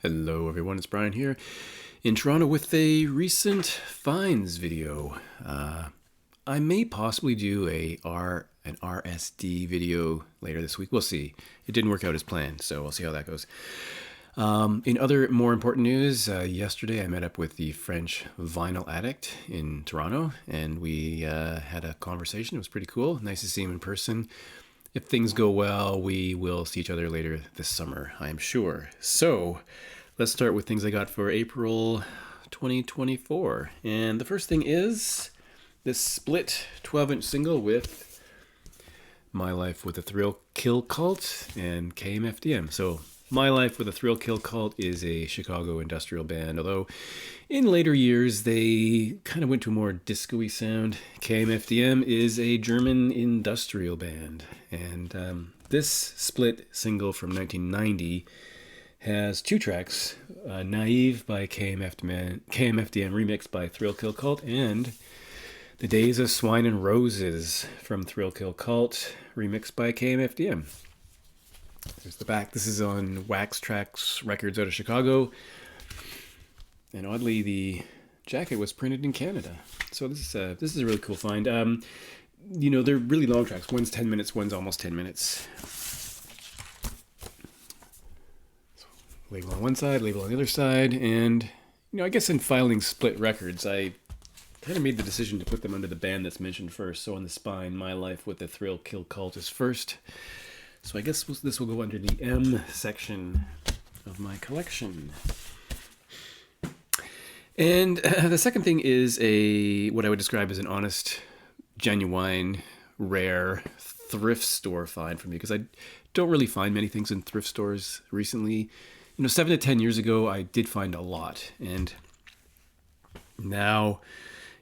Hello everyone, it's Brian here in Toronto with a recent finds video. I may possibly do an RSD video later this week. We'll see. It didn't work out as planned, so we'll see how that goes. In other more important news, yesterday I met up with the French vinyl addict in Toronto, and we had a conversation. It was pretty cool. Nice to see him in person. If things go well, we will see each other later this summer, I am sure. So, let's start with things I got for April 2024. And the first thing is this split 12-inch single with My Life with a Thrill Kill Cult and KMFDM. So, My Life with a Thrill Kill Cult is a Chicago industrial band, although in later years they kind of went to a more disco-y sound. KMFDM is a German industrial band, and this split single from 1990 has two tracks, Naive by KMFDM remixed by Thrill Kill Cult, and The Days of Swine and Roses from Thrill Kill Cult remixed by KMFDM. There's the back. This is on Wax Trax Records out of Chicago. And oddly, the jacket was printed in Canada. So this is a really cool find. They're really long tracks. One's 10 minutes, one's almost 10 minutes. So label on one side, label on the other side. And, I guess in filing split records, I kind of made the decision to put them under the band that's mentioned first. So on the spine, My Life with the Thrill Kill Cult is first. So I guess this will go under the M section of my collection. And the second thing is what I would describe as an honest, genuine, rare thrift store find for me, because I don't really find many things in thrift stores recently. 7 to 10 years ago, I did find a lot, and now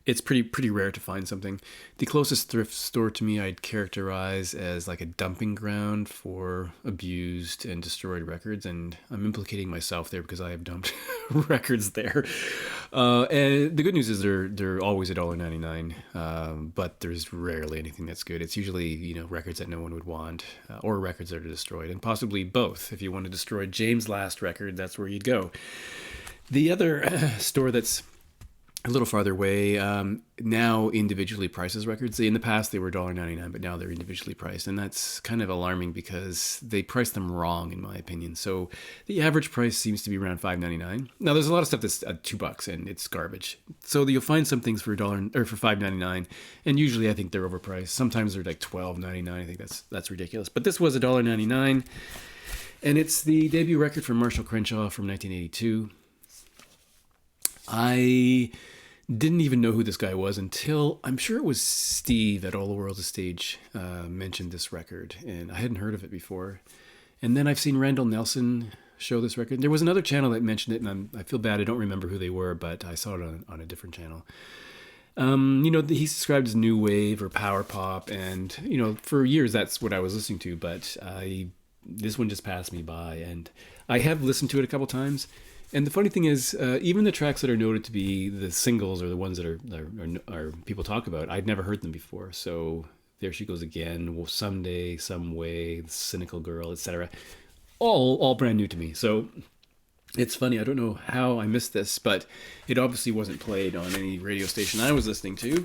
it's pretty rare to find something. The closest thrift store to me I'd characterize as like a dumping ground for abused and destroyed records, and I'm implicating myself there because I have dumped records there. And the good news is they're always $1.99, but there's rarely anything that's good. It's usually records that no one would want, or records that are destroyed, and possibly both. If you want to destroy James' last record, that's where you'd go. The other store that's a little farther away, now individually prices records. In the past, they were $1.99, but now they're individually priced. And that's kind of alarming because they price them wrong, in my opinion. So the average price seems to be around $5.99. Now, there's a lot of stuff that's $2, and it's garbage. So you'll find some things for $1 or for $5.99, and usually I think they're overpriced. Sometimes they're like $12.99. I think that's ridiculous. But this was $1.99, and it's the debut record from Marshall Crenshaw from 1982. I didn't even know who this guy was until, I'm sure it was Steve at All the World's a Stage mentioned this record, and I hadn't heard of it before. And then I've seen Randall Nelson show this record. There was another channel that mentioned it, and I feel bad, I don't remember who they were, but I saw it on a different channel. He's described as new wave or power pop, and, for years that's what I was listening to, but this one just passed me by, and I have listened to it a couple times. And the funny thing is, even the tracks that are noted to be the singles or the ones that are people talk about, I'd never heard them before. So There She Goes Again, Well, Someday, Some Way, The Cynical Girl, etc. All brand new to me. So it's funny, I don't know how I missed this, but it obviously wasn't played on any radio station I was listening to.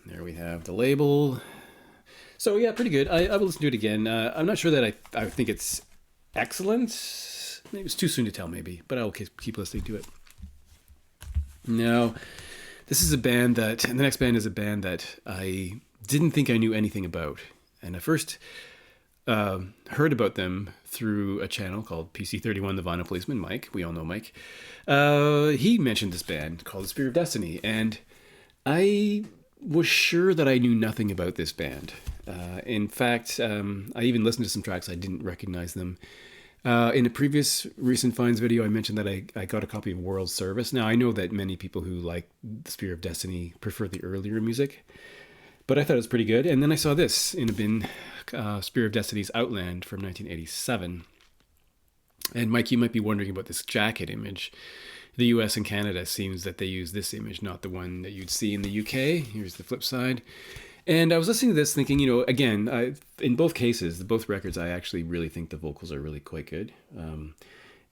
There we have the label. So yeah, pretty good. I will listen to it again. I'm not sure that I think it's excellent. Maybe it's too soon to tell, maybe, but I'll keep listening to it. Now, this is a band the next band is a band that I didn't think I knew anything about. And I first heard about them through a channel called PC31, the Vinyl Policeman, Mike. We all know Mike. He mentioned this band called The Spear of Destiny, and I was sure that I knew nothing about this band. In fact, I even listened to some tracks. I didn't recognize them. In a previous recent finds video, I mentioned that I got a copy of World Service. Now, I know that many people who like The Spear of Destiny prefer the earlier music, but I thought it was pretty good. And then I saw this in a bin, Spear of Destiny's Outland from 1987. And Mike, you might be wondering about this jacket image. The US and Canada seems that they use this image, not the one that you'd see in the UK. Here's the flip side. And I was listening to this thinking, again, in both cases, both records, I actually really think the vocals are really quite good.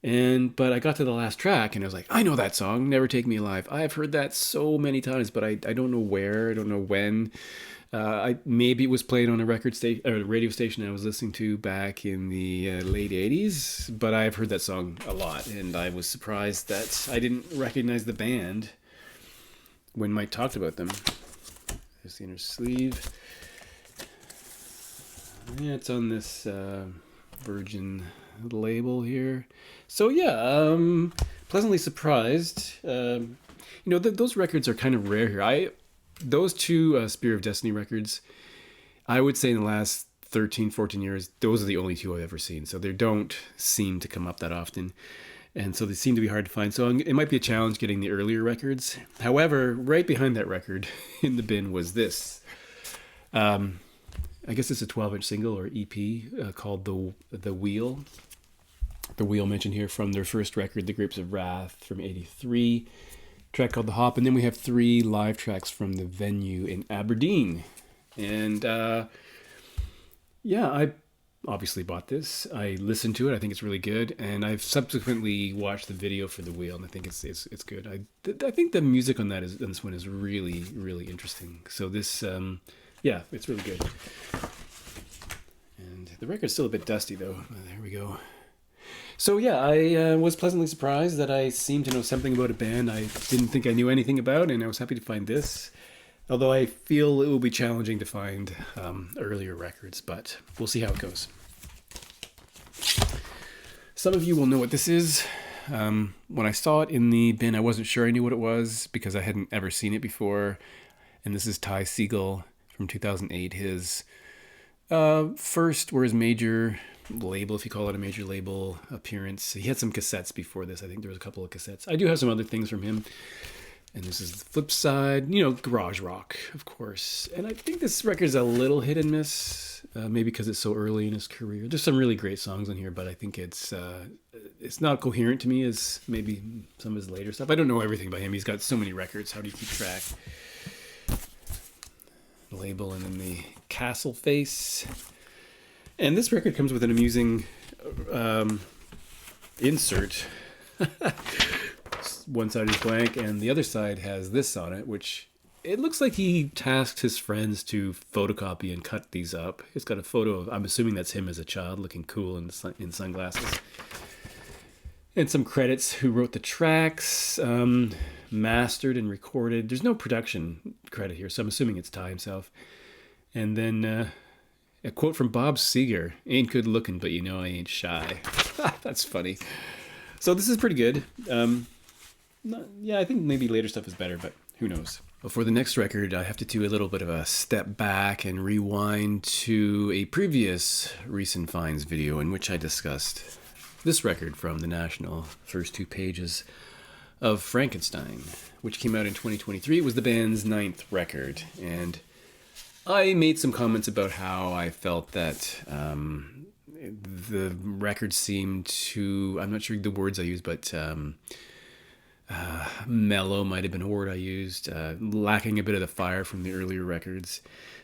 But I got to the last track and I was like, I know that song, Never Take Me Alive. I've heard that so many times, but I don't know where, I don't know when. Maybe it was played on a radio station I was listening to back in the late 80s, but I've heard that song a lot, and I was surprised that I didn't recognize the band when Mike talked about them. There's the inner sleeve. Yeah, it's on this Virgin label here. So yeah, pleasantly surprised. Those records are kind of rare here. Those two Spear of Destiny records, I would say in the last 13, 14 years, those are the only two I've ever seen. So they don't seem to come up that often. And so they seem to be hard to find. So it might be a challenge getting the earlier records. However, right behind that record in the bin was this. I guess it's a 12-inch single or EP called The Wheel. The Wheel mentioned here from their first record, The Grapes of Wrath from 83. Track called The Hop, and then we have 3 live tracks from the venue in Aberdeen. And I obviously bought this. I listened to it. I think it's really good, and I've subsequently watched the video for The Wheel, and I think it's good. I think the music on this one is really, really interesting. So this, it's really good. And the record's still a bit dusty though. There we go. So yeah, I was pleasantly surprised that I seemed to know something about a band I didn't think I knew anything about, and I was happy to find this. Although I feel it will be challenging to find earlier records, but we'll see how it goes. Some of you will know what this is. When I saw it in the bin, I wasn't sure I knew what it was because I hadn't ever seen it before. And this is Ty Segall from 2008, his first or his major label, if you call it a major label appearance. He had some cassettes before this. I think there was a couple of cassettes. I do have some other things from him. And this is the flip side, garage rock, of course. And I think this record is a little hit and miss, maybe because it's so early in his career. There's some really great songs on here, but I think it's not coherent to me as maybe some of his later stuff. I don't know everything by him. He's got so many records. How do you keep track? The label and then the castle face. And this record comes with an amusing insert. One side is blank and the other side has this on it, which it looks like he tasked his friends to photocopy and cut these up. It's got a photo of, I'm assuming that's him as a child looking cool in sunglasses. And some credits, who wrote the tracks, mastered and recorded. There's no production credit here, so I'm assuming it's Ty himself. And then a quote from Bob Seger, "Ain't good looking, but I ain't shy." That's funny. So this is pretty good. I think maybe later stuff is better, but who knows. Well, for the next record, I have to do a little bit of a step back and rewind to a previous Recent Finds video in which I discussed this record from the National, first 2 pages of Frankenstein, which came out in 2023. It was the band's 9th record, and I made some comments about how I felt that the record seemed to, I'm not sure the words I used, but mellow might have been a word I used, lacking a bit of the fire from the earlier records.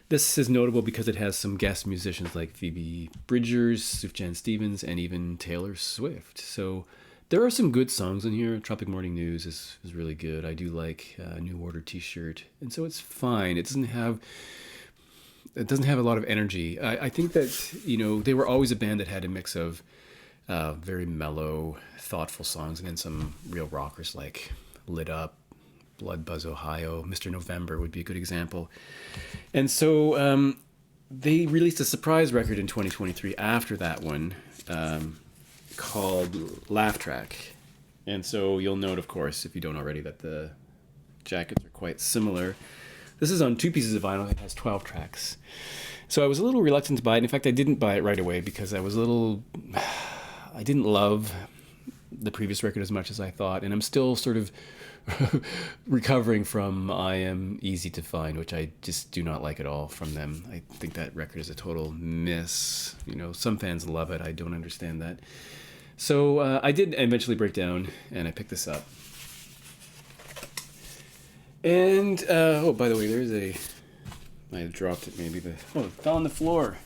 This is notable because it has some guest musicians like Phoebe Bridgers, Sufjan Stevens, and even Taylor Swift. So there are some good songs in here. Tropic Morning News is really good. I do like New Order T-shirt, and so it's fine. It doesn't have a lot of energy. I think that they were always a band that had a mix of very mellow, thoughtful songs, and then some real rockers like Lit Up, Blood Buzz Ohio, Mr. November would be a good example. And so they released a surprise record in 2023 after that one called Laugh Track. And so you'll note, of course, if you don't already, that the jackets are quite similar. This is on 2 pieces of vinyl. It has 12 tracks. So I was a little reluctant to buy it. In fact, I didn't buy it right away because I didn't love the previous record as much as I thought. And I'm still sort of recovering from I Am Easy to Find, which I just do not like at all from them. I think that record is a total miss. Some fans love it. I don't understand that. So I did eventually break down and I picked this up. And, by the way, there's a I have dropped it maybe. It fell on the floor.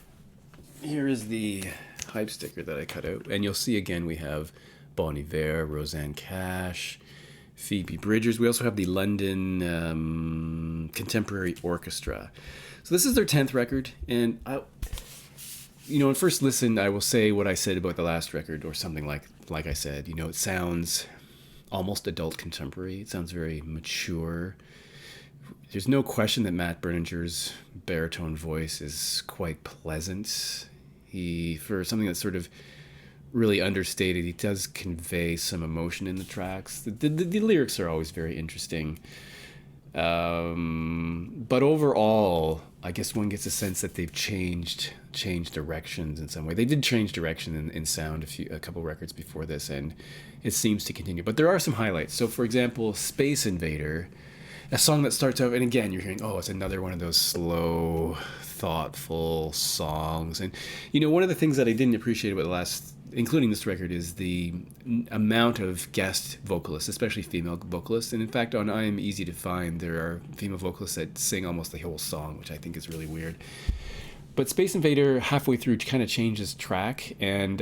Here is the hype sticker that I cut out. And you'll see again we have Bon Iver, Rosanne Cash, Phoebe Bridgers. We also have the London Contemporary Orchestra. So this is their 10th record. And, on first listen, I will say what I said about the last record or something like I said. It sounds almost adult contemporary. It sounds very mature. There's no question that Matt Berninger's baritone voice is quite pleasant. For something that's sort of really understated, he does convey some emotion in the tracks. The lyrics are always very interesting. But overall, I guess one gets a sense that they've changed directions in some way. They did change direction in sound a couple records before this, and it seems to continue. But there are some highlights. So, for example, Space Invader, a song that starts out, and again, you're hearing, it's another one of those slow, thoughtful songs. And, one of the things that I didn't appreciate about including this record, is the amount of guest vocalists, especially female vocalists. And in fact, on I Am Easy to Find, there are female vocalists that sing almost the whole song, which I think is really weird. But Space Invader, halfway through, kind of changes track. And,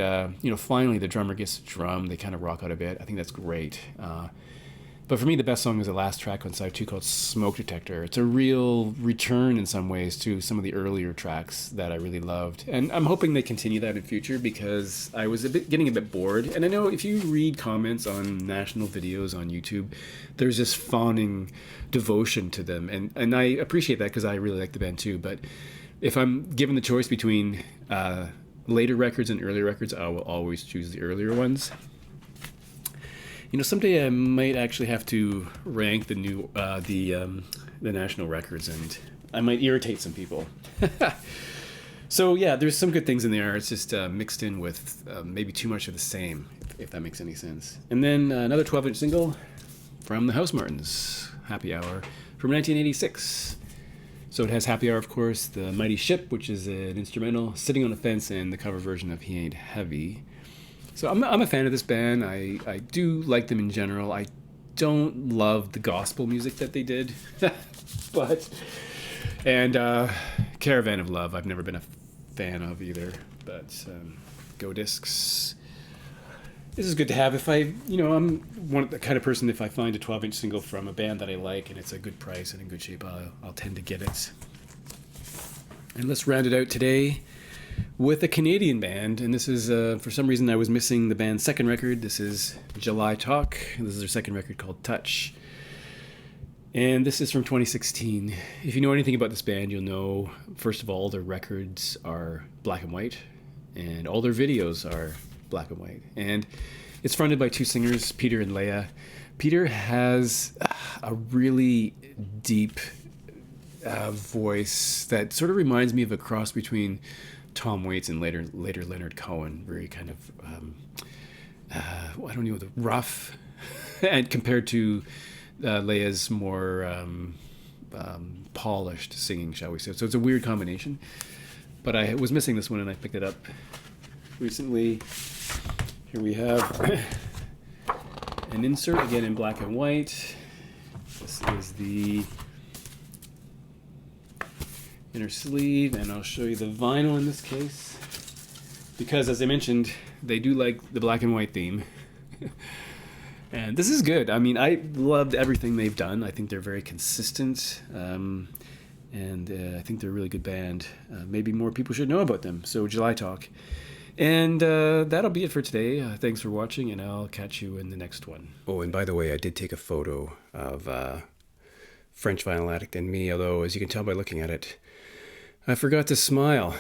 finally the drummer gets to drum. They kind of rock out a bit. I think that's great. But for me, the best song is the last track on side 2 called Smoke Detector. It's a real return in some ways to some of the earlier tracks that I really loved. And I'm hoping they continue that in future because I was getting a bit bored. And I know if you read comments on national videos on YouTube, there's this fawning devotion to them. And I appreciate that because I really like the band too. But if I'm given the choice between later records and earlier records, I will always choose the earlier ones. Someday I might actually have to rank the national records, and I might irritate some people. So yeah, there's some good things in there. It's just mixed in with maybe too much of the same, if that makes any sense. And then another 12-inch single from the Housemartins, Happy Hour, from 1986. So it has Happy Hour, of course, The Mighty Ship, which is an instrumental, Sitting on a Fence, and the cover version of He Ain't Heavy. So I'm a fan of this band. I do like them in general. I don't love the gospel music that they did. Caravan of Love, I've never been a fan of either. But Go Discs. This is good to have. If I'm the kind of person, if I find a 12-inch single from a band that I like and it's a good price and in good shape, I'll tend to get it. And let's round it out today with a Canadian band, and this is, for some reason I was missing the band's second record. This is July Talk. This is their second record called Touch. And this is from 2016. If you know anything about this band, you'll know, first of all, their records are black and white, and all their videos are black and white. And it's fronted by two singers, Peter and Leah. Peter has a really deep voice that sort of reminds me of a cross between Tom Waits and later Leonard Cohen, very kind of the rough, and compared to Leia's more polished singing, shall we say. So it's a weird combination, but I was missing this one and I picked it up recently. Here we have an insert, again in black and white. This is the inner sleeve, and I'll show you the vinyl in this case, because as I mentioned, they do like the black and white theme. And this is good. I mean, I loved everything they've done. I think they're very consistent, and I think they're a really good band. Maybe more people should know about them. So July Talk. And that'll be it for today. Thanks for watching, and I'll catch you in the next one. Oh, and by the way, I did take a photo of French Vinyl Addict and me, although as you can tell by looking at it, I forgot to smile.